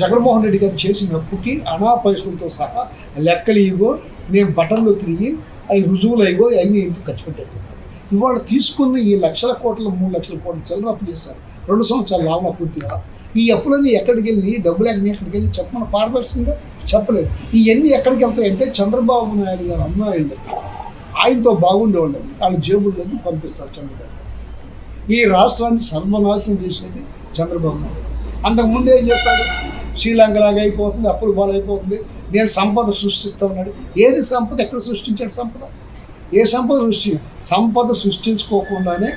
జగన్మోహన్ రెడ్డి గారు చేసిన అప్పుకి అనాపైసలతో సహా లెక్కలు ఇగో, నేను బటన్లు తిరిగి అవి రుజువులు అయిగో అవన్నీ ఎందుకు ఖర్చు పెట్టారు. ఇవాళ తీసుకున్న ఈ 1,00,000 కోట్లు 3,00,000 కోట్లు చిల్లర అప్పు చేస్తారు. 2 సంవత్సరాలు లాభం పూర్తిగా. ఈ అప్పులన్నీ ఎక్కడికి వెళ్ళి డబ్బులు ఎక్కడికి వెళ్ళి చెప్పమని పారదర్శకంగా చెప్పలేదు. ఇవన్నీ ఎక్కడికి వెళ్తాయంటే చంద్రబాబు నాయుడు గారు అమ్మాయిలు ఆయనతో బాగుండేవాళ్ళు వాళ్ళ జేబుల్లోకి పంపిస్తారు చంద్రబాబు. ఈ రాష్ట్రాన్ని సర్వనాశనం చేసేది చంద్రబాబు నాయుడు. అంతకుముందు ఏం చేస్తాడు, శ్రీలంకలాగా అయిపోతుంది, అప్పులు బాలైపోతుంది, నేను సంపద సృష్టిస్తా ఉన్నాడు. ఏది సంపద, ఎక్కడ సృష్టించాడు సంపద? ఏ సంపద సృష్టించుకోకుండానే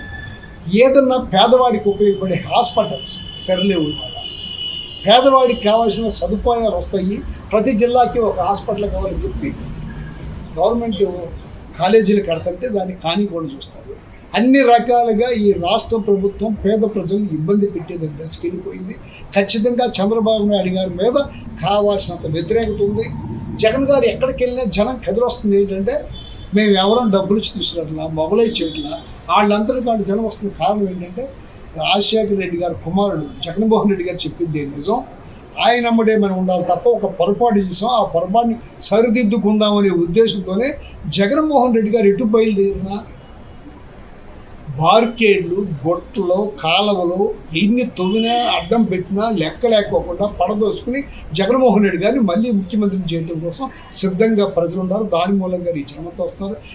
ఏదన్నా పేదవాడికి ఉపయోగపడే హాస్పిటల్స్ సరిలేవు. పేదవాడికి కావాల్సిన సదుపాయాలు వస్తాయి. ప్రతి జిల్లాకి ఒక హాస్పిటల్ కావాలని చెప్పి గవర్నమెంట్ కాలేజీలు కడతంటే దాన్ని కానీ కూడా చూస్తారు. అన్ని రకాలుగా ఈ రాష్ట్ర ప్రభుత్వం పేద ప్రజలను ఇబ్బంది పెట్టేది దశకి వెళ్ళిపోయింది. ఖచ్చితంగా చంద్రబాబు నాయుడు గారి మీద కావాల్సినంత వ్యతిరేకత ఉంది. జగన్ గారు ఎక్కడికి వెళ్ళినా జనం కదిలొస్తుంది ఏంటంటే మేము ఎవరైనా డబ్బులు ఇచ్చి తీసుకురావట్లా, మొబైల్ చేయట్లా, వాళ్ళందరికీ వాళ్ళు జనం వస్తున్న కారణం ఏంటంటే రాజశేఖర రెడ్డి గారి కుమారుడు జగన్మోహన్ రెడ్డి గారు చెప్పింది నిజం. ఆయన అమ్మడే మనం ఉండాలి తప్ప ఒక పొరపాటు చేసాం, ఆ పొరపాటుని సరిదిద్దుకుందామనే ఉద్దేశంతోనే జగన్మోహన్ రెడ్డి గారు ఎటు బయలుదేరినా బార్కేడ్లు, గొట్టలు, కాలవలు ఎన్ని తవ్వినా అడ్డం పెట్టినా లెక్క లేకోకుండా పడదోసుకుని జగన్మోహన్ రెడ్డి గారిని మళ్ళీ ముఖ్యమంత్రిని చేయడం కోసం సిద్ధంగా ప్రజలు ఉన్నారు. దాని మూలంగా ఈ జనమతో వస్తున్నారు.